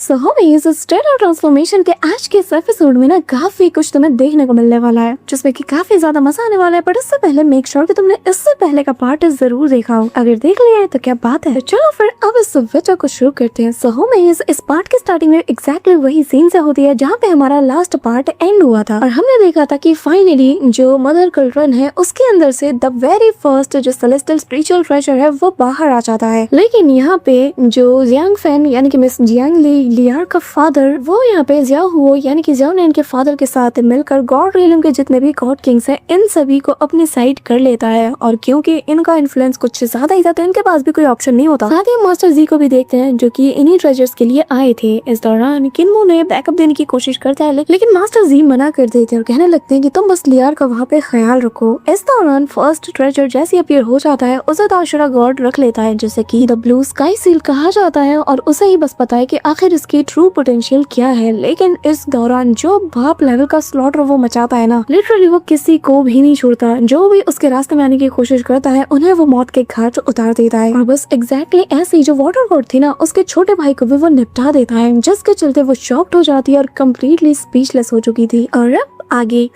सो इस stellar transformation के आज के इस एपिसोड में ना काफी कुछ तुम्हें देखने को मिलने वाला है जिसमें कि काफी ज्यादा मजा आने वाला है। बट इससे पहले मेक श्योर कि तुमने इससे पहले का पार्ट जरूर देखा हो। अगर देख लिया है तो क्या बात है। चलो फिर अब इस वीडियो को शुरू करते हैं। सो इस पार्ट के स्टार्टिंग में एग्जैक्टली वही सीन से होती है जहाँ पे हमारा लास्ट पार्ट एंड हुआ था और हमने देखा था कि फाइनली जो मदर कल्ट्रन है उसके अंदर से द वेरी फर्स्ट जो सेलेस्टियल स्पिरिचुअल ट्रेजर है वो बाहर आ जाता है। लेकिन यहाँ पे जो जियांग फैन यानी कि मिस जियांग लियार का फादर वो यहाँ पे जियाओ हुओ यानी कि जियाओ नैन के फादर के साथ मिलकर गॉड रियलम के जितने भी गॉड किंग्स हैं इन सभी को अपनी साइड कर लेता है। और क्योंकि इनका इन्फ्लुएंस कुछ ज्यादा ही था तो इनके पास भी कोई ऑप्शन नहीं होता। साथ ही मास्टर जी को भी देखते हैं जो कि इन्हीं ट्रेजर्स के लिए आए थे। इस दौरान किन्मो ने बैकअप देने की कोशिश करता है लेकिन मास्टर जी मना कर देते हैं और कहने लगते हैं कि तुम बस लियार का वहाँ पे ख्याल रखो। इस दौरान फर्स्ट ट्रेजर जैसे अपीयर हो जाता है उसे ताशुरा गॉड रख लेता है जिसे कि द ब्लू स्काई सील कहा जाता है और उसे ही बस पता है कि आखिर इसकी ट्रू पोटेंशियल क्या है। लेकिन इस दौरान जो बाप लेवल का स्लॉटर वो मचाता है ना, लिटरली वो किसी को भी नहीं छोड़ता। जो भी उसके रास्ते में आने की कोशिश करता है उन्हें वो मौत के घाट उतार देता है। और बस एग्जैक्टली ऐसे ही जो वाटर गॉड थी ना उसके छोटे भाई को भी वो निपटा देता है जिसके चलते वो शॉक्ड हो जाती है और कम्प्लीटली स्पीचलेस हो चुकी थी। और अब आगे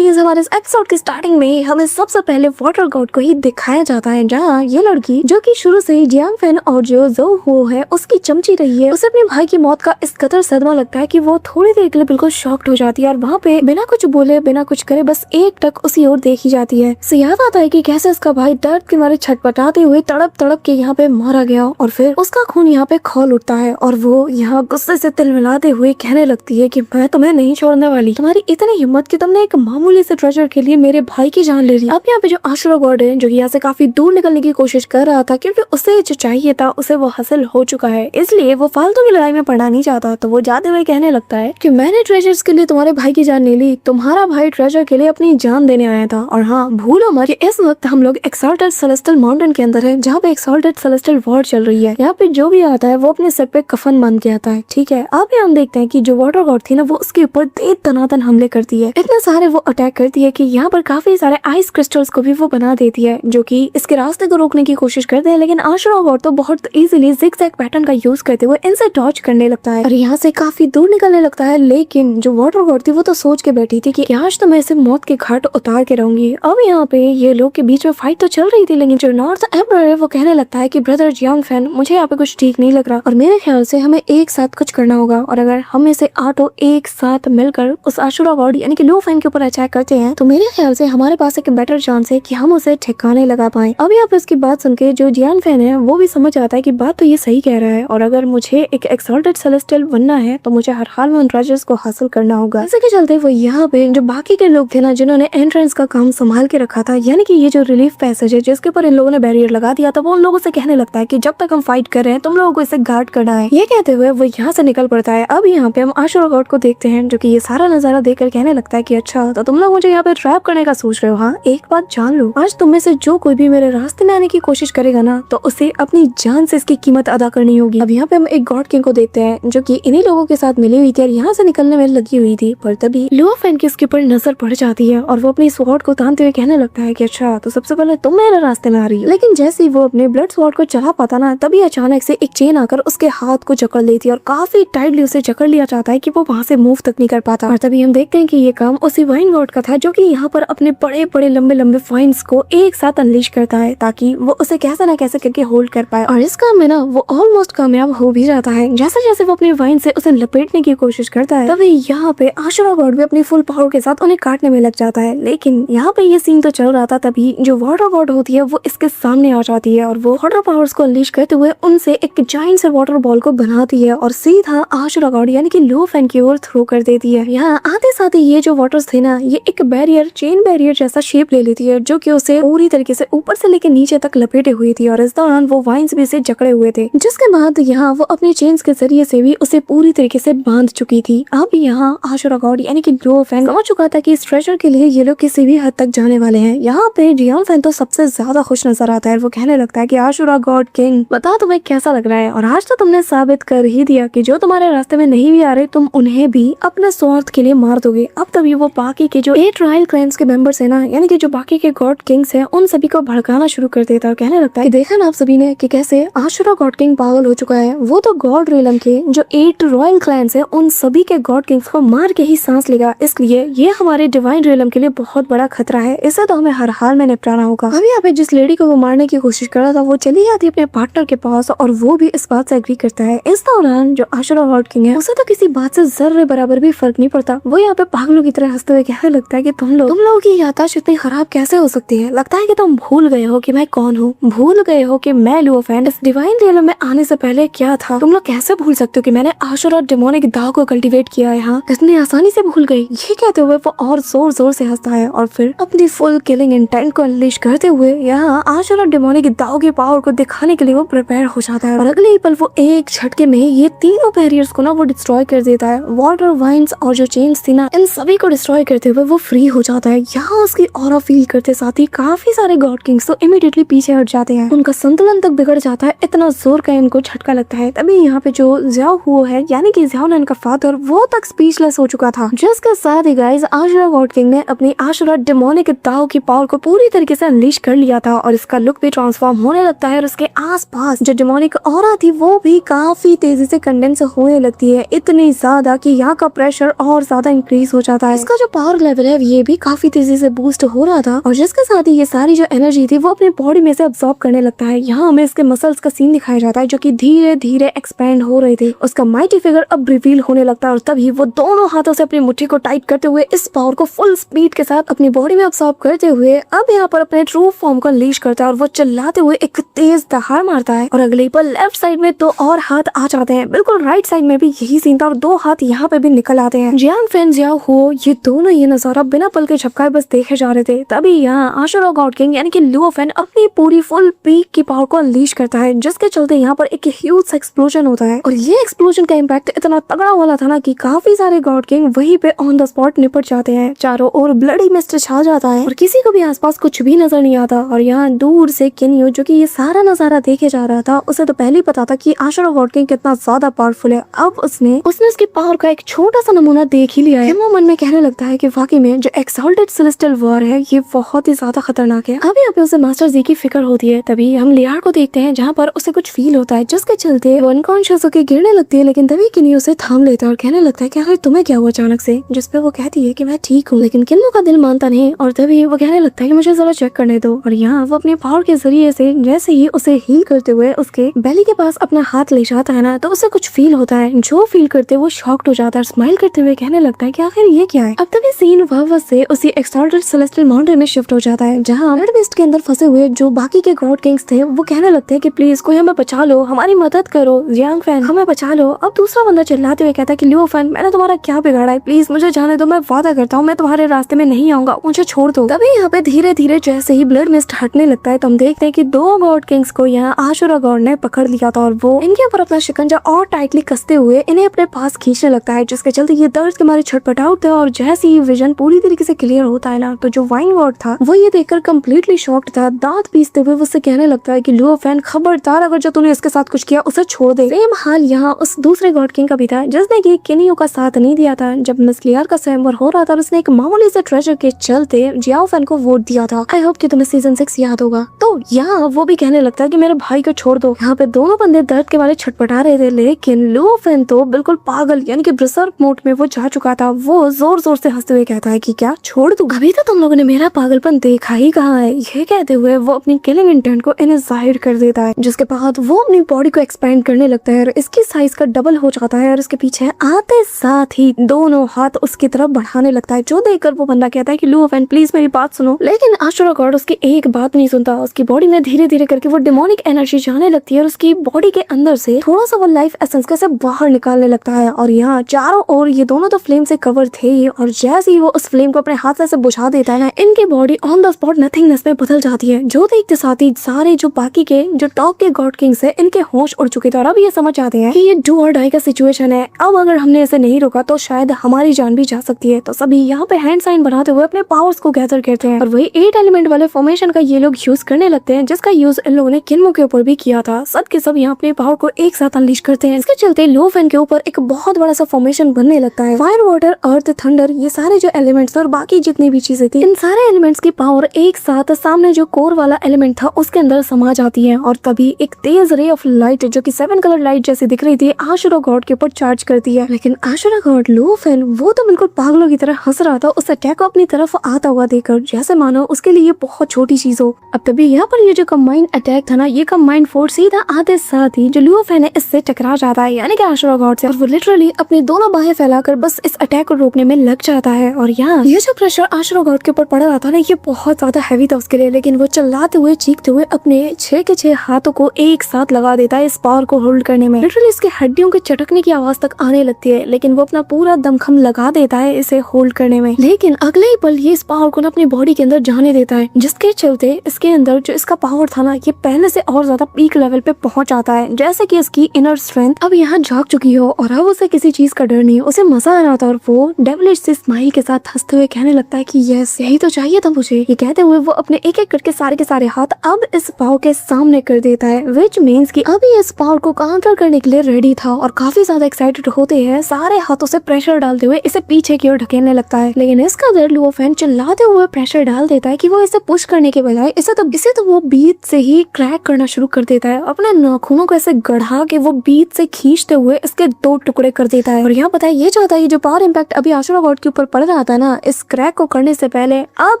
हमारे इस एपिसोड की स्टार्टिंग में हमें सबसे पहले वाटर गॉड को ही दिखाया जाता है जहाँ ये लड़की जो कि शुरू से ही जियांग फैन और जो ज़ो हुओ है उसकी चमची रही है, उसे अपने भाई की मौत का इस कदर सदमा लगता है कि वो थोड़ी देर के लिए बिल्कुल शॉक्ड हो जाती है और वहाँ पे बिना कुछ बोले बिना कुछ करे बस एक टक उसी ओर देखी जाती है। से याद आता है कि कैसे उसका भाई दर्द के मारे छटपटाते हुए तड़प तड़प के यहाँ पे मारा गया और फिर उसका खून यहाँ पे खौल उठता है और वो यहाँ गुस्से से तिलमिलाते हुए कहने लगती है कि मैं तुम्हें नहीं छोड़ने वाली। तुम्हारी इतनी हिम्मत कि तुमने एक मामूली से ट्रेजर के लिए मेरे भाई की जान ले ली। अब यहाँ पे जो आशुरा गॉड है जो यहाँ से काफी दूर निकलने की कोशिश कर रहा था क्योंकि उसे जो चाहिए था उसे वो हासिल हो चुका है, इसलिए वो फालतू की लड़ाई में पड़ना नहीं चाहता। तो वो जाते हुए कहने लगता है कि मैंने ट्रेजर्स के लिए तुम्हारे भाई की जान ले ली, तुम्हारा भाई ट्रेजर के लिए अपनी जान देने आया था। और हाँ भूलो मत कि इस वक्त हम लोग एक्सॉल्टेड सेलेस्टियल माउंटेन के अंदर है जहाँ पे एक्सॉल्टेड सेलेस्टियल वॉर चल रही है। यहाँ पे जो भी आता है वो अपने सर पे कफन बांध के आता है, ठीक है। अब हम देखते हैं कि जो वाटर गॉड थी ना वो उसके ऊपर दे दनादन हमले करती है। इतने सारे वो अटैक करती है कि यहाँ पर काफी सारे आइस क्रिस्टल्स को भी वो बना देती है जो कि इसके रास्ते को रोकने की कोशिश करते हैं। लेकिन आशुरा गॉड तो बहुत इजीली जिगजैग पैटर्न का यूज करते हुए इनसे डॉज करने लगता है और यहाँ से काफी दूर निकलने लगता है। लेकिन जो वाटर गॉड थी वो तो सोच के बैठी थी कि आज तो मैं इसे मौत के घाट उतार के रहूंगी। अब यहाँ पे ये लोग के बीच में फाइट तो चल रही थी लेकिन जो नॉर्थ एम्परर है वो कहने लगता है कि ब्रदर जियांग फैन मुझे यहाँ पे कुछ ठीक नहीं लग रहा और मेरे ख्याल से हमें एक साथ कुछ करना होगा और अगर हम में से 8 एक साथ मिलकर उस आशुरा गॉड यानी कि लो फैन के ऊपर अटैक करते हैं तो मेरे ख्याल से हमारे पास एक बेटर चांस है कि हम उसे ठिकाने लगा पाए। अब यहाँ पे इसकी बात सुन के जो जियान फैन है वो भी समझ आता है कि बात तो ये सही कह रहा है और अगर मुझे एक एक्सॉल्टेड सेलेस्टियल बनना है तो मुझे हर हाल में उन ट्रेजर्स को हासिल करना होगा। इसी के चलते वो यहाँ पे जो बाकी के लोग थे ना जिन्होंने एंट्रेंस का काम संभाल के रखा था यानी कि ये जो रिलीफ पैसेज है जिसके ऊपर इन लोगों ने बैरियर लगा दिया था वो उन लोगों से कहने लगता है कि जब तक हम फाइट कर रहे हैं तुम लोगों को इसे गार्ड करना है। ये कहते हुए वो यहाँ से निकल पड़ता है। अब यहाँ पे हम आशुरा गॉड को देखते हैं जो कि ये सारा नजारा देखकर कहने लगता है कि अच्छा तो तुम लोग मुझे यहाँ पे ट्रैप करने का सोच रहे हो। हाँ एक बात जान लो, आज तुम में से जो कोई भी मेरे रास्ते में आने की कोशिश करेगा ना तो उसे अपनी जान से इसकी कीमत अदा करनी होगी। अब यहाँ पे हम एक गॉड किंग को देखते हैं जो कि इन्हीं लोगों के साथ मिली हुई थी और यहाँ से निकलने में लगी हुई थी। पर तभी लो फैन की उसके ऊपर नजर पड़ जाती है और वो अपनी स्वॉर्ड को तानते हुए कहने लगता है कि अच्छा तो सबसे पहले तुम मेरे रास्ते में आ रही हो। लेकिन जैसे ही वो अपने ब्लड स्वॉर्ड को चला पाता ना तभी अचानक से एक चेन आकर उसके हाथ को जकड़ लेती है और काफी टाइटली उसे जकड़ लिया जाता है कि वो वहाँ से मूव तक नहीं कर पाता। और तभी हम देखते हैं कि ये काम उसी वाइन गॉड का था जो कि यहाँ पर अपने बड़े बड़े लंबे लंबे फाइन्स को एक साथ अनलीश करता है ताकि वो उसे कैसे ना कैसे करके होल्ड कर पाए। और इस काम में ना वो ऑलमोस्ट कामयाब हो भी जाता है। जैसे जैसे वो अपने वाइन से उसे लपेटने की कोशिश करता है तभी यहाँ पे आशुरा गॉड भी अपनी फुल पावर के साथ उन्हें काटने में लग जाता है। लेकिन यहाँ पे ये सीन तो चल रहा था तभी जो वाटर गॉड होती है वो इसके सामने आ जाती है और वो वाटर पावर्स को अनलीश करते हुए उनसे एक जाइंट से वाटर बॉल को बनाती है और सीधा आशुरा गॉड यानी कि लो फैन की ओर थ्रो कर देती है। यहाँ आते साथ ही ये जो वाटर्स थे ना ये एक बैरियर चेन बैरियर जैसा शेप ले लेती है जो कि उसे पूरी तरीके से ऊपर से लेकर नीचे तक लपेटे हुई थी और इस दौरान वो वाइन्स भी से जकड़े हुए थे जिसके बाद यहाँ वो अपनी चेन्स के जरिए से भी उसे पूरी तरीके से बांध चुकी थी। अब यहाँ आशुरा गॉड यानी कि लो फैन समझ चुका था कि इस ट्रेजर के लिए ये लोग किसी भी हद तक जाने वाले हैं। यहाँ पे जियांग फैन तो सबसे ज्यादा खुश नजर आता है। वो कहने लगता है कि आशुरा गॉड किंग बता तुम्हें कैसा लग रहा है और आज तो तुमने साबित कर ही दिया कि जो तुम्हारे रास्ते में नहीं भी आ रहे तुम उन्हें भी अपने स्वार्थ के लिए मार दोगे। अब तभी वो बाकी के जो 8 रॉयल क्लैंस के मेंबर्स है ना, यानी कि जो बाकी के गॉड किंग्स हैं, उन सभी को भड़काना शुरू कर देता है और कहने लगता है कि देखा ना आप सभी ने कि कैसे आशुरा गॉड किंग पागल हो चुका है। वो तो गॉड रियलम के जो 8 रॉयल क्लैंस है उन सभी के गॉड किंग्स को मार के ही सांस लेगा, इसलिए ये हमारे डिवाइन रियलम के लिए बहुत बड़ा खतरा है, इसे तो हमें हर हाल में निपटाना होगा। अभी यहाँ पे जिस लेडी को वो मारने की कोशिश कर रहा था वो चली जाती है अपने पार्टनर के पास और वो भी इस बात से एग्री करता है। इस दौरान जो आशुरा गॉड किंग है उसे तो किसी बात से जर्रे बराबर भी फर्क नहीं पड़ता। वो यहाँ पे पागलों की तरह हंसते हुए कहने लगता है कि तुम लोगों की याददाश्त इतनी खराब कैसे हो सकती है? लगता है कि तुम भूल गए हो कि मैं कौन हूँ, भूल गए हो कि मैं लुओफेन इस डिवाइन रियलम में आने से पहले क्या था। तुम लोग कैसे भूल सकते हो कि मैंने आशुरा डेमोनिक दाव को कल्टीवेट किया है? हाँ, इतनी आसानी से भूल गई। ये कहते हुए वो और जोर जोर से हंसता है और फिर अपनी फुल किलिंग इंटेंट को अनलीश करते हुए यहाँ आशुरा डेमोनिक दाव के पावर को दिखाने के लिए वो प्रिपेयर हो जाता है और अगले ही पल वो एक झटके में ये तीनों बैरियर्स को ना वो डिस्ट्रॉय कर देता है। वाटर, वाइन्स और जो चेन्स थी ना, इन सभी को डिस्ट्रॉय करते हुए वो फ्री हो जाता है। यहाँ उसकी ऑरा फील करते साथ ही काफी सारे गॉड किंग्स तो इमीडिएटली पीछे हट जाते हैं, उनका संतुलन तक बिगड़ जाता है, इतना जोर का इनको झटका लगता है। तभी यहाँ पे जो ज़्याओ हुओ है यानी कि ज़्याओ नन का फादर, वो तक स्पीचलेस हो चुका था। जिसके साथ ही गाइस आशुरा गॉड किंग ने अपनी आशुरा डेमोनिक दाव की पावर को पूरी तरीके से अनलीश कर लिया था और इसका लुक भी ट्रांसफॉर्म होने लगता है और उसके आसपास जो डेमोनिक ऑरा थी वो भी काफी तेजी से कंडेंस होने लगती है, इतनी ज्यादा कि यहाँ का प्रेशर और ज्यादा इंक्रीज हो जाता है। इसका जो पावर लेवल है ये भी काफी तेजी से बूस्ट हो रहा था और जिसके साथ ही ये सारी जो एनर्जी थी वो अपनी बॉडी में से अब्सॉर्ब करने लगता है। यहाँ हमें इसके मसल्स का सीन दिखाया जाता है जो कि धीरे धीरे एक्सपेंड हो रहे थे। उसका माइटी फिगर अब रिवील होने लगता है और तभी वो दोनों हाथों से अपनी मुट्ठी को टाइट करते हुए इस पावर को फुल स्पीड के साथ अपनी बॉडी में अब्सॉर्ब करते हुए अब यहाँ पर अपने ट्रू फॉर्म को अनलीश करता है और वो चिल्लाते हुए एक तेज दहाड़ मारता है और अगले पर लेफ्ट साइड में 2 और हाथ आ जाते हैं। बिल्कुल राइट साइड में भी यही सीन था और 2 हाथ यहाँ पे भी निकल आते हैं। जियांग फैन ज़्याओ हुओ ये दोनों ये नजारा बिना पल के झपकाए बस देखे जा रहे थे। तभी यहाँ आशुरा गॉड किंग यानी कि लुओफेन अपनी पूरी फुल पीक की पावर को अनलीश करता है, जिसके चलते यहाँ पर एक ह्यूज एक्सप्लोजन होता है और ये एक्सप्लोजन का इम्पैक्ट इतना तगड़ा वाला था ना कि काफी सारे गॉड किंग वहीं पे ऑन द स्पॉट निपट जाते हैं। चारों ओर ब्लडी मिस्ट छा जाता है और किसी को भी आसपास कुछ भी नजर नहीं आता और यहाँ दूर से किन्यो जो कि ये सारा नजारा देखे जा रहा था उसे तो पहले ही पता था कि आशुरा गॉड किंग कितना ज्यादा पावरफुल है। अब उसने उसकी पावर का एक छोटा सा नमूना देख ही लिया है। वो मन में कहने लगता है कि वाकई में जो एक्सॉल्टेड सेलेस्टियल वॉर है ये बहुत ही ज्यादा खतरनाक है। अभी यहाँ पे उसे मास्टर जी की फिक्र होती है। तभी हम लियार को देखते हैं जहाँ पर उसे कुछ फील होता है जिसके चलते वो अनकॉन्शियस होकर गिरने लगती है, लेकिन तभी किन्यो उसे थाम लेता है और कहने लगता है कि आखिर तुम्हें क्या हुआ अचानक से, जिसपे वो कहती है कि मैं ठीक हूँ, लेकिन किन्यो का दिल मानता नहीं और तभी वो कहने लगता है कि मुझे जरा चेक करने दो और यहाँ वो अपने पावर के जरिए से जैसे ही उसे हील करते हुए उसके बेली के पास अपना हाथ ले जाता है ना तो उसे कुछ फील होता है। जो फील करते वो शॉक्ड हो जाता है, स्माइल करते हुए कहने लगता है कि आखिर ये क्या है। अब तभी सीन वापस से उसी एक्सॉल्टेड सेलेस्टियल माउंटेन में शिफ्ट हो जाता है जहाँ ब्लड मिस्ट के अंदर फंसे हुए जो बाकी के गॉड किंग्स थे वो कहने लगते हैं कि प्लीज कोई हमें बचा लो, हमारी मदद करो, जियांग फैन हमें बचा लो। अब दूसरा बंदा चिल्लाते हुए कहता है कि लुओफेन मैंने तुम्हारा क्या बिगाड़ा है, प्लीज मुझे जाने दो, मैं वादा करता हूँ मैं तुम्हारे रास्ते में नहीं आऊंगा, मुझे छोड़ दो। तभी यहाँ पे धीरे धीरे जैसे ही ब्लड मिस्ट हटने लगता है तो हम देखते हैं कि 2 गॉड किंग्स को यहाँ आशुरा गॉड ने पकड़ लिया था और वो इनके ऊपर अपना शिकंजा और टाइटली कसते हुए इन्हें अपने पास खींचने लगता है, जिसके चलते ये दर्द के मारे छटपटा उठते हैं और जैसे ही विजन पूरी तरीके से क्लियर होता है ना तो जो वाइन गॉड था वो ये देखकर कम्प्लीटली शॉक्ड था। दांत पीसते हुए उससे कहने लगता है कि लुओफेन खबरदार अगर जो तूने इसके साथ कुछ किया उसे छोड़ दे। सेम हाल यहाँ उस दूसरे गॉड किंग का भी था जिसने कि किन्यो का साथ नहीं दिया था जब मिस लियार का स्वयंवर हो रहा था और उसने एक मामूली से ट्रेजर के चलते जियाओ फैन को वोट दिया था। आई होप कि तुम्हें सीजन 6 याद होगा। तो यहाँ वो भी कहने लगता है कि मेरे भाई को छोड़ दो। यहाँ पे दोनों बंदे दर्द के मारे छटपटा रहे थे, लेकिन लुओफेन तो बिल्कुल पागल यानी कि ब्रसर्क मोड में वो जा चुका था। वो जोर जोर से हंसते हुए कहता है कि क्या छोड़ दूं, अभी तो तुम लोगों ने मेरा पागलपन देखा ही कहाँ है। ये कहते हुए वो अपनी किलिंग इंटेंट को इन्हें जाहिर कर देता है, जिसके बाद वो अपनी बॉडी को एक्सपेंड करने लगता है और इसकी साइज का डबल हो जाता है और इसके पीछे आते साथ ही दोनों हाथ उसकी तरफ बढ़ाने लगता है, जो देखकर वो बंदा कहता है कि लुओफेन प्लीज मेरी बात सुनो। लेकिन आशुरा गॉड उसकी एक बात नहीं सुनता। उसकी बॉडी में धीरे धीरे करके वो डेमोनिक एनर्जी जाने लगती है और उसकी बॉडी के अंदर से थोड़ा सा वो लाइफ एसेंस कैसे बाहर निकालने लगता है और यहाँ चारों ओर ये दोनों तो फ्लेम से कवर थे और जैसे ही वो उस फ्लेम को अपने हाथ से बुझा देता है ना इनकी body on the spot nothingness में बदल जाती है, जो देखते साथ ही सारे जो बाकी के जो टॉप के गॉड किंग्स है इनके होश उड़ चुके थे और अब ये समझ आते हैं कि ये डू और डाई का सिचुएशन है। अब अगर हमने इसे नहीं रोका तो शायद हमारी जान भी जा सकती है। तो सभी यहाँ पे हैंड साइन बनाते हुए अपने पावर्स को गैदर करते हैं और वही 8 एलिमेंट वाले फॉर्मेशन का ये लोग यूज करने लगते हैं, जिसका यूज इन लोगों ने किन्मो के ऊपर भी किया था। सब के सब यहाँ अपने पावर को एक साथ अनलीश करते हैं। इसके चलते लुओफेन के ऊपर एक बहुत बड़ा सा फॉर्मेशन बनने लगता है। फायर, वाटर, अर्थ थंडर, ये सारे जो एलिमेंट्स और बाकी जितनी भी चीजें थी, इन सारे एलिमेंट्स की पावर एक साथ सामने जो कोर वाला एलिमेंट था उसके अंदर समा जाती है और तभी एक तेज रे ऑफ लाइट जो कि 7 कलर लाइट जैसी दिख रही थी आशुरा गॉड के ऊपर चार्ज करती है। लेकिन आशुरा गॉड लुओफेन वो तो बिल्कुल पागलों की तरह हंस रहा था उस अटैक को अपनी तरफ आता हुआ देखकर, जैसे मानो उसके लिए ये बहुत छोटी चीज हो। अब तभी यहाँ पर ये जो कंबाइंड अटैक था ना, ये कंबाइंड फोर्स सीधा आते साथ ही जो लुओफेन है इससे टकरा जाता है, यानी कि आशुरा गॉड से, और वो लिटरली अपनी दोनों बाहें फैलाकर बस इस अटैक को रोकने में लग जाता है। और यहाँ ये जो प्रेशर आशुरा गॉड के ऊपर पड़ रहा था ना, ये बहुत ज्यादा हैवी था उसके लिए, लेकिन वो चिल्लाते हुए चीखते हुए अपने 6 के 6 हाथों को एक साथ लगा देता है इस पावर को होल्ड करने में। लिटरली इसके हड्डियों के चटकने की आवाज तक आने लगती है, लेकिन वो अपना पूरा दमखम लगा देता है इसे होल्ड करने में। लेकिन अगले ही पल ये इस पावर को अपनी बॉडी के अंदर जाने देता है, जिसके चलते इसके अंदर जो इसका पावर था ना, ये पहले से और ज्यादा पीक लेवल पे पहुंच जाता है, जैसे कि इसकी इनर स्ट्रेंथ अब यहाँ जाग चुकी हो और अब उसे किसी चीज का डर नहीं, उसे मजा आ रहा था। और वो डेविलिश से स्माइल के साथ हंसते हुए कहने लगता है कि यस, यही तो चाहिए था मुझे। ये कहते हुए वो अपने एक एक करके सारे के सारे हाथ अब इस पावर के सामने कर देता है, विच मीन्स कि अभी इस पावर को काउंटर करने के लिए रेडी था और काफी ज्यादा एक्साइटेड होते हैं, सारे हाथों से प्रेशर डालते हुए इसे पीछे की ओर ढकेलने लगता है। लेकिन इसका दर लुओफेन चिल्लाते हुए प्रेशर डाल देता है कि वो इसे पुश करने के बजाय इसे तो वो बीच से ही क्रैक करना शुरू कर देता है, अपने नाखूनों को ऐसे गढ़ा के वो बीच से खींचते हुए इसके 2 टुकड़े कर देता है। और यहाँ पता है ये चाहता है जो पावर इम्पैक्ट अभी आशुरा गॉड के ऊपर पड़ रहा था ना, इस क्रैक को करने से पहले अब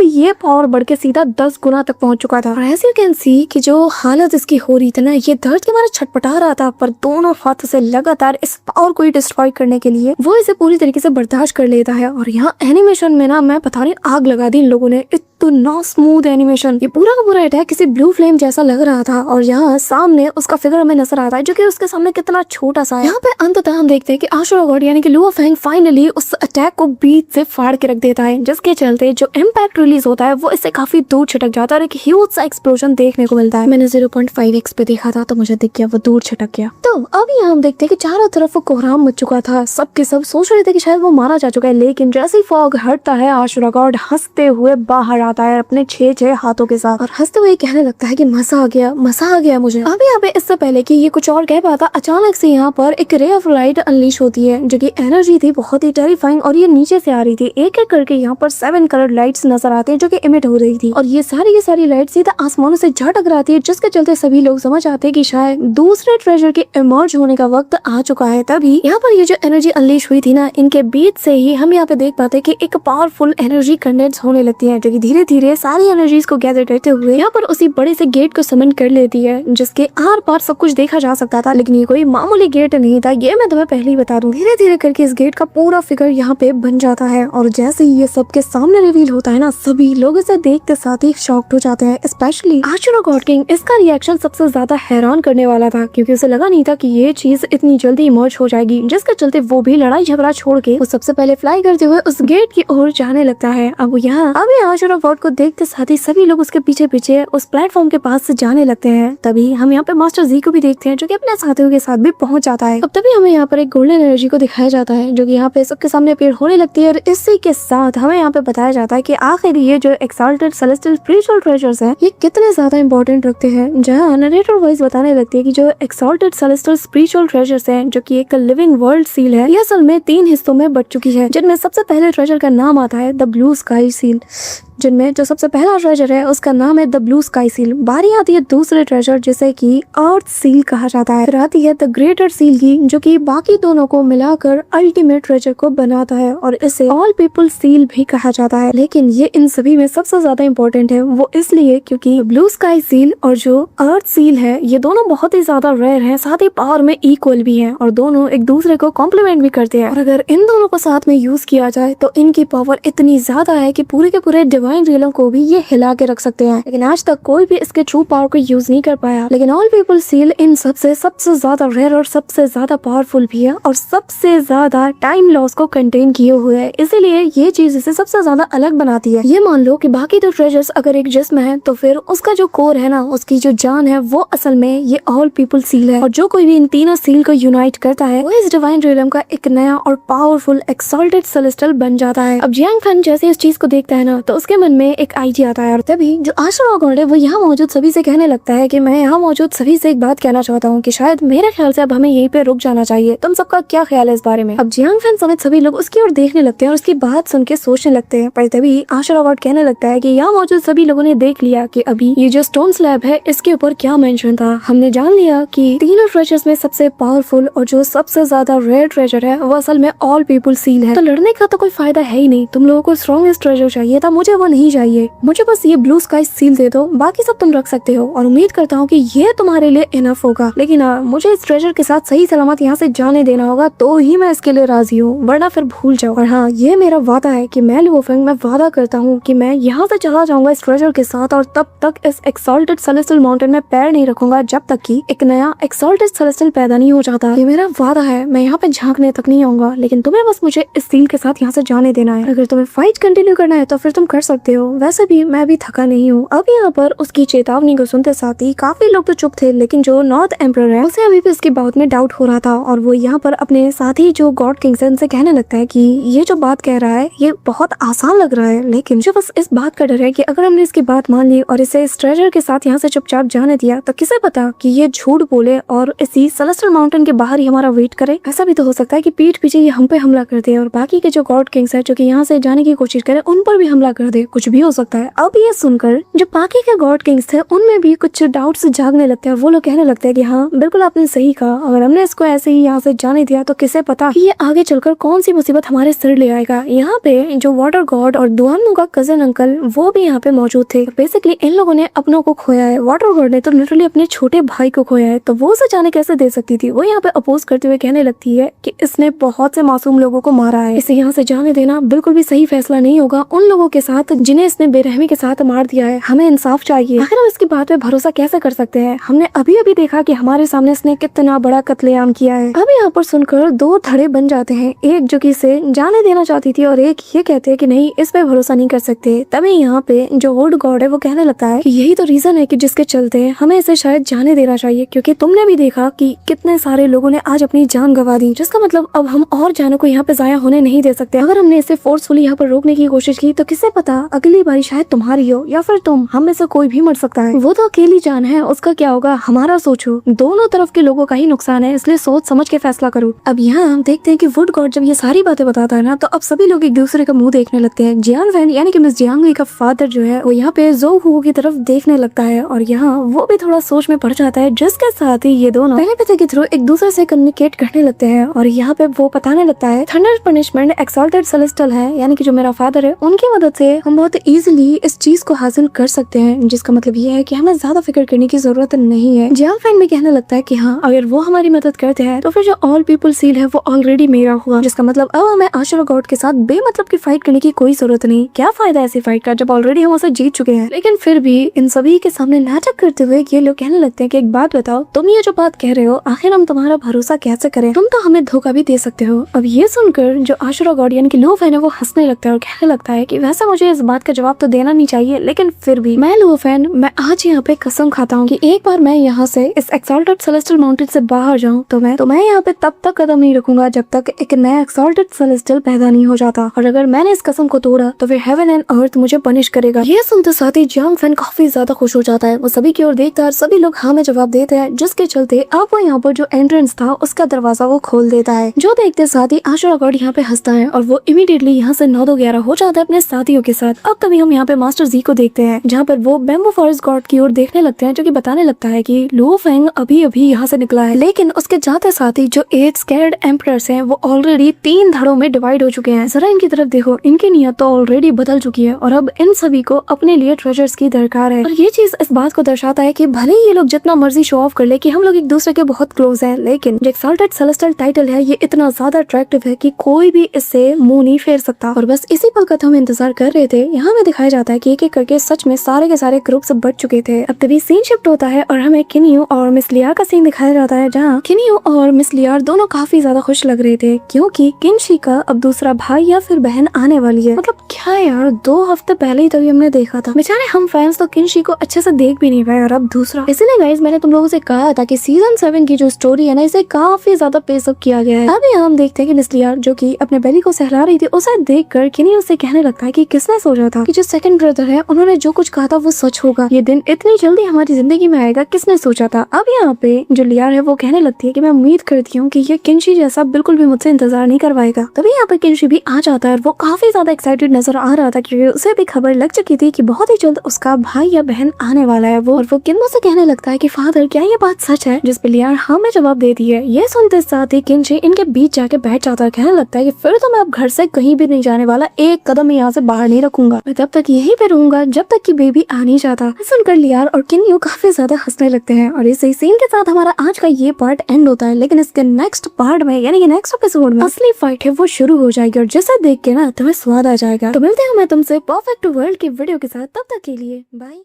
ये पावर बढ़ के सीधा 10 गुना तक पहुंच चुका था। और एज यू कैन सी कि जो हालत इसकी हो रही थी ना, ये दर्द के मारे छटपटा रहा था, पर दोनों हाथों से लगातार इस पावर को डिस्ट्रॉय करने के लिए वो इसे पूरी तरीके से बर्दाश्त कर लेता है। और यहाँ एनिमेशन में ना मैं बता रही आग लगा दी इन लोगों ने, इतना स्मूथ एनिमेशन, ये पूरा का पूरा अटैक किसी ब्लू फ्लेम जैसा लग रहा था। और यहाँ सामने उसका फिगर हमें नजर आता है जो कि उसके सामने कितना छोटा सा है। यहाँ पे अंततः हम देखते हैं कि आशुरा गॉड यानी कि लुओफेंग फाइनली उस अटैक को बीच से फाड़ के रख देता है, जिसके चलते जो इम्पैक्ट रिलीज होता है वो इससे काफी दूर छिटक जाता है और एक ह्यूज सा एक्सप्लोजन देखने को मिलता है। मैंने 0.5x पे देखा था तो मुझे दिख गया वो दूर छिटक गया। तो अब यहाँ हम देखते हैं कि चारों तरफ कोहराम मच चुका था, सबके सब सोच रहे थे कि शायद वो मारा जा चुका है, लेकिन जैसे ही फॉग हटता है आशुरा गॉड हंसते हुए बाहर आता है अपने 6 हाथों के साथ और हंसते हुए कहने लगता है कि मजा आ गया मुझे। अब यहाँ पे इससे पहले कि ये कुछ और कह पाता, अचानक से यहाँ पर एक रे ऑफ लाइट अनलीश होती है जो कि एनर्जी थी बहुत ही टेरिफाइंग, और ये नीचे से आ रही थी। एक एक करके यहाँ पर 7 कलर लाइट्स नजर आते हैं जो कि इमिट हो रही थी, और ये सारी की सारी लाइट सीधा आसमानों से जा टकराती है, जिसके चलते सभी लोग समझ आते हैं कि शायद दूसरे ट्रेजर के इमर्ज होने का वक्त आ चुका है। तभी यहाँ पर ये जो एनर्जी अनलीश हुई थी ना, इनके बीच से ही हम यहाँ पे देख पाते हैं कि एक पावरफुल एनर्जी कंडेंस होने लगती है जो कि धीरे धीरे सारी एनर्जीज को गैदर करते हुए यहाँ पर उसी बड़े से गेट को समन कर लेती है, जिसके आर पार सब कुछ देखा जा सकता था। लेकिन ये कोई मामूली गेट नहीं था, ये मैं तुम्हें पहले ही बता दूं। धीरे धीरे करके इस गेट का पूरा फिगर यहाँ पे बन जाता है, और जैसे ही ये सबके सामने रिवील होता है ना, सभी लोग इसे देखते साथ ही शॉक्ड हो जाते हैं, स्पेशली आशुरा गॉड किंग। इसका रिएक्शन सबसे ज्यादा हैरान करने वाला था, क्योंकि उसे लगा नहीं था कि ये चीज इतनी जल्दी इमर्ज हो जाएगी, जिसके चलते वो भी लड़ाई झगड़ा छोड़ के वो सबसे पहले फ्लाई करते हुए उस गेट की ओर जाने लगता है। अब यहाँ अभी आशुरा गॉड को देखते साथ ही सभी लोग उसके पीछे पीछे उस प्लेटफॉर्म के पास से जाने लगते हैं। तभी हम यहाँ पे मास्टर जी को भी देखते हैं जो कि अपने साथियों के साथ भी पहुंच जाता है। अब तभी हमें यहाँ पर एक गोल्डन एनर्जी को दिखाया जाता है जो कि यहाँ पे सबके सामने अपीयर होने लगती है, और इसी के साथ हमें यहाँ पे बताया जाता है कि आखिर ये जो एक्साल्टेड सेलेस्टियल स्पिरिचुअल ट्रेजर्स हैं ये कितने ज्यादा इंपॉर्टेंट रखते हैं। जहाँ नरेटर वॉइस बताने लगती है कि जो एक्साल्टेड सेलेस्टियल स्पिरिचुअल ट्रेजर्स हैं जो कि एक लिविंग वर्ल्ड सील है, ये असल में 3 हिस्सों में बट चुकी है, जिनमें सबसे पहले ट्रेजर का नाम आता है द ब्लू स्काई सील, जिनमें जो सबसे पहला ट्रेजर है उसका नाम है द ब्लू स्काई सील। बारी आती है दूसरे ट्रेजर जिसे कि अर्थ सील कहा जाता है। फिर आती है द ग्रेटर सील की, जो कि बाकी दोनों को मिलाकर अल्टीमेट ट्रेजर को बनाता है, और इसे ऑल पीपल सील भी कहा जाता है। लेकिन ये इन सभी में सबसे ज्यादा इंपॉर्टेंट है, वो इसलिए क्योंकि ब्लू स्काई सील और जो अर्थ सील है ये दोनों बहुत ही ज्यादा रेयर है, साथ ही पावर में इक्वल भी है, और दोनों एक दूसरे को कॉम्प्लीमेंट भी करते हैं। और अगर इन दोनों को साथ में यूज किया जाए तो इनकी पावर इतनी ज्यादा है कि पूरे के पूरे डिवाइन रियलम को भी ये हिला के रख सकते हैं। लेकिन आज तक कोई भी इसके ट्रू पावर को यूज नहीं कर पाया। लेकिन ऑल पीपल सील इन सबसे ज्यादा रेयर और सबसे ज्यादा पावरफुल भी है, और सबसे ज्यादा टाइम लॉस को कंटेन किए हुए है, इसीलिए ये चीज इसे सबसे ज्यादा अलग बनाती है। ये मान लो कि बाकी दो ट्रेजर्स अगर एक जिस्म है तो फिर उसका जो कोर है ना, उसकी जो जान है वो असल में ये ऑल पीपल सील है, और जो कोई भी इन तीनों सील को यूनाइट करता है वो इस डिवाइन रियलम का एक नया और पावरफुल एक्सल्टेड सेलेस्टियल बन जाता है। अब जियांग फैन जैसे इस चीज को देखता है ना, तो उसके अपने मन में एक आइडिया आता है और तभी जो आशरा गॉड है वो यहाँ मौजूद सभी से कहने लगता है कि मैं यहाँ मौजूद सभी से एक बात कहना चाहता हूँ कि शायद मेरे ख्याल से अब हमें यहीं पे रुक जाना चाहिए। तुम सबका क्या ख्याल है इस बारे में? अब जियांग फैन समेत सभी लोग उसकी ओर देखने लगते हैं और उसकी बात सुन के सोचने लगते हैं। पर तभी आशरा गॉड कहने लगता है कि यहाँ मौजूद सभी लोगों ने देख लिया कि अभी ये जो स्टोन स्लैब है इसके ऊपर क्या मेंशन था। हमने जान लिया कि तीनों ट्रेजर्स में सबसे पावरफुल और जो सबसे ज्यादा रेयर ट्रेजर है वो असल में ऑल पीपल सील है। तो लड़ने का तो कोई फायदा है ही नहीं। तुम लोगों को स्ट्रॉन्गेस्ट ट्रेजर चाहिए था, मुझे वो नहीं चाहिए। मुझे बस ये ब्लू स्काई सील दे दो, बाकी सब तुम रख सकते हो और उम्मीद करता हूँ कि ये तुम्हारे लिए इनफ होगा। लेकिन मुझे इस ट्रेजर के साथ सही सलामत यहाँ से जाने देना होगा तो ही मैं इसके लिए राजी हूँ, वरना फिर भूल जाओ। और हाँ, ये मेरा वादा है कि मैं लुओ फेंग, मैं वादा करता हूँ कि मैं यहाँ से चला जाऊंगा इस ट्रेजर के साथ और तब तक इस एक्सॉल्टेड सेलेस्टियल माउंटेन में पैर नहीं रखूंगा जब तक कि एक नया एक्सॉल्टेड सेलेस्टियल पैदा नहीं हो जाता। ये मेरा वादा है, मैं यहाँ पे झांकने तक नहीं आऊंगा, लेकिन तुम्हें बस मुझे इस सील के साथ यहाँ से जाने देना है। अगर तुम्हें फाइट कंटिन्यू करना है तो फिर तुम कर सकते हो, वैसे भी मैं भी थका नहीं हूँ। अब यहाँ पर उसकी चेतावनी को सुनते साथ ही काफी लोग तो चुप थे, लेकिन जो नॉर्थ एम्परर है उसे अभी भी इसकी बात में डाउट हो रहा था और वो यहाँ पर अपने साथी जो गॉड किंग्स है उनसे कहने लगता है कि ये जो बात कह रहा है ये बहुत आसान लग रहा है, लेकिन मुझे बस इस बात का डर है कि अगर हमने इसकी बात मान ली और इसे इस ट्रेजर के साथ यहाँ से चुपचाप जाने दिया तो किसे पता कि ये झूठ बोले और इसी सेलेस्टियल माउंटेन के बाहर ही हमारा वेट करे। ऐसा भी तो हो सकता है कि पीठ पीछे ये हम पे हमला कर दे और बाकी के जो गॉड किंग्स है जो कि यहाँ से जाने की कोशिश करे उन पर भी हमला कर दे, कुछ भी हो सकता है। अब ये सुनकर जो बाकी के गॉड किंग्स थे उनमें भी कुछ डाउट्स जागने लगते हैं। वो लोग कहने लगते हैं कि हाँ बिल्कुल आपने सही कहा, अगर हमने इसको ऐसे ही यहाँ से जाने दिया तो किसे पता कि ये आगे चलकर कौन सी मुसीबत हमारे सिर ले आएगा। यहाँ पे जो वाटर गॉड और दुआनमू का कजन अंकल वो भी यहाँ पे मौजूद थे। बेसिकली इन लोगों ने अपनों को खोया है, वाटर गॉड ने तो लिटरली अपने छोटे भाई को खोया है, तो वो उसे जाने कैसे दे सकती थी। वो यहाँ पे अपोज करते हुए कहने लगती है कि इसने बहुत से मासूम लोगों को मारा है, इसे यहाँ से जाने देना बिल्कुल भी सही फैसला नहीं होगा उन लोगों के साथ जिन्हें इसने बेरहमी के साथ मार दिया है। हमें इंसाफ चाहिए। आखिर हम इसकी बात पे भरोसा कैसे कर सकते हैं? हमने अभी अभी देखा कि हमारे सामने इसने कितना बड़ा कत्लेआम किया है। अब यहाँ पर सुनकर दो धड़े बन जाते हैं, एक जो कि इसे जाने देना चाहती थी और एक ये कहते हैं कि नहीं इस पे भरोसा नहीं कर सकते। तभी यहाँ पे जो ओल्ड गॉड है वो कहने लगता है कि यही तो रीजन है कि जिसके चलते हमें इसे शायद जाने देना चाहिए, क्योंकि तुमने भी देखा कि कितने सारे लोगों ने आज अपनी जान गंवा दी, जिसका मतलब अब हम और जानों को यहाँ पे जाया होने नहीं दे सकते। अगर हमने इसे फोर्सफुली यहाँ पर रोकने की कोशिश की तो किसे पता अगली बारी शायद तुम्हारी हो या फिर तुम, हम में से कोई भी मर सकता है। वो तो अकेली जान है, उसका क्या होगा हमारा सोचो। दोनों तरफ के लोगों का ही नुकसान है, इसलिए सोच समझ के फैसला करो। अब यहाँ हम देखते हैं कि वुड गॉड जब ये सारी बातें बताता है ना तो अब सभी लोग एक दूसरे का मुंह देखने लगते हैं। जियान फैन यानी कि मिस जियांग ली का फादर जो है वो यहाँ पे ज़ोउ हुओ की तरफ देखने लगता है और यहाँ वो भी थोड़ा सोच में पड़ जाता है, जिसके साथ ही ये दोनों टेलीपैथी के थ्रू एक दूसरे से कम्युनिकेट करने लगते हैं और यहाँ पे वो बताने लगता है थंडर पनिशमेंट एक्सॉल्टेड सेलेस्टियल है, यानी कि जो मेरा फादर है उनकी मदद से हम बहुत इजीली इस चीज को हासिल कर सकते हैं, जिसका मतलब ये है कि हमें ज्यादा फिक्र करने की जरूरत नहीं है। जियांग फैन भी कहने लगता है कि हाँ अगर वो हमारी मदद करते हैं तो फिर जो ऑल पीपल सील है वो ऑलरेडी मेरा हुआ, जिसका मतलब अब हमें आशरा गॉड के साथ बेमतलब की फाइट करने की कोई जरूरत नहीं। क्या फायदा ऐसी फाइट का जब ऑलरेडी हम उसे जीत चुके हैं। लेकिन फिर भी इन सभी के सामने नाटक करते हुए ये लोग कहने लगते हैं कि एक बात बताओ, तुम ये जो बात कह रहे हो आखिर हम तुम्हारा भरोसा कैसे करें, तुम तो हमें धोखा भी दे सकते हो। अब ये सुनकर जो आशरा गॉड यानी कि लुओ फैन है वो हंसने लगता है और कहने लगता है कि वैसे मुझे इस बात का जवाब तो देना नहीं चाहिए, लेकिन फिर भी मैं लुओ फैन, मैं आज यहाँ पे कसम खाता हूँ कि एक बार मैं यहाँ से इस एक्सॉल्टेड सेलेस्टियल माउंटेन से बाहर जाऊँ तो मैं यहाँ पे तब तक कदम नहीं रखूंगा जब तक एक नया एक्सॉल्टेड सेलेस्टियल पैदा नहीं हो जाता, और अगर मैंने इस कसम को तोड़ा तो फिर हेवन एंड अर्थ मुझे पनिश करेगा। ये सुनते साथ ही जियांग फैन काफी ज्यादा खुश हो जाता है। वो सभी की ओर देखता है, सभी लोग हाँ में जवाब देते हैं, जिसके चलते अब वो यहाँ पर जो एंट्रेंस था उसका दरवाजा वो खोल देता है। जो देखते साथ ही आशरा गॉड यहाँ पे हंसता है और वो इमीडिएटली यहाँ से 9-11 हो जाता है अपने साथियों के साथ। अब तभी हम यहाँ पे मास्टर जी को देखते हैं जहाँ पर वो बैम्बू फॉरेस्ट गॉड की ओर देखने लगते हैं, जो कि बताने लगता है कि लुओ फेंग अभी अभी यहाँ से निकला है, लेकिन उसके जाते साथ ही जो 8 स्कैर्ड एम्परर्स हैं वो ऑलरेडी 3 धड़ों में डिवाइड हो चुके हैं। जरा इनकी तरफ देखो, इनकी नीयत तो ऑलरेडी बदल चुकी है और अब इन सभी को अपने लिए ट्रेजर्स की दरकार है। और ये चीज इस बात को दर्शाता है कि भले ही ये लोग जितना मर्जी शो ऑफ कर ले कि हम लोग एक दूसरे के बहुत क्लोज हैं, लेकिन जो एक्सॉल्टेड सेलेस्टियल टाइटल है ये इतना ज्यादा अट्रैक्टिव है कि कोई भी इससे मुंह नहीं फेर सकता। और बस इसी पल का तो हम इंतजार कर रहे थे। यहाँ में दिखाया जाता है कि एक एक करके सच में सारे के सारे ग्रुप्स बढ़ चुके थे। अब तभी सीन शिफ्ट होता है और हमें किन्यू और मिस लियार का सीन दिखाया जाता है, जहाँ किन्यू और मिस लियार दोनों काफी ज्यादा खुश लग रहे थे क्योंकि किनशी का अब दूसरा भाई या फिर बहन आने वाली है। मतलब क्या यार, 2 हफ्ते पहले ही तभी हमने देखा था। बेचारे हम फैंस तो किनशी को अच्छे से देख भी नहीं पाए और अब दूसरा। इसलिए गाइस मैंने तुम लोगों से कहा था कि सीजन 7 की जो स्टोरी है ना इसे काफी ज्यादा पेस अप किया गया है। अभी हम देखते हैं कि मिस लियार जो कि अपने बेली को सहला रही थी उसे देखकर किन्यू उससे कहने लगता है कि किसने सोचा था कि जो सेकंड ब्रदर है उन्होंने जो कुछ कहा था वो सच होगा, ये दिन इतनी जल्दी हमारी जिंदगी में आएगा, किसने सोचा था। अब यहाँ पे जो लियार है वो कहने लगती है कि मैं उम्मीद करती हूँ कि ये किंशी जैसा बिल्कुल भी मुझसे इंतजार नहीं करवाएगा। तभी यहाँ पे किंशी भी आ जाता है और वो काफी ज्यादा एक्साइटेड नजर आ रहा था क्योंकि उसे भी खबर लग चुकी थी कि बहुत ही जल्द उसका भाई या बहन आने वाला है। वो किन्मो से कहने लगता है कि फादर क्या ये बात सच है, जिस पे लियार हाँ में जवाब देती है। ये सुनते साथ ही किंशी इनके बीच जाके बैठ जाता है, कहने लगता है कि फिर तो मैं अब घर से कहीं भी नहीं जाने वाला, एक कदम यहाँ से बाहर नहीं रखूंगा, मैं तब तक यहीं पे रहूंगा जब तक कि बेबी आ नहीं जाता। सुनकर लियार और किन्यू काफी ज्यादा हंसने लगते हैं और इसी सीन के साथ हमारा आज का ये पार्ट एंड होता है। लेकिन इसके नेक्स्ट पार्ट में यानी कि नेक्स्ट एपिसोड में असली फाइट है वो शुरू हो जाएगी और जिसे देख के ना तुम्हें स्वाद आ जाएगा। तो मिलते हैं मैं तुमसे परफेक्ट वर्ल्ड की वीडियो के साथ, तब तक के लिए बाय।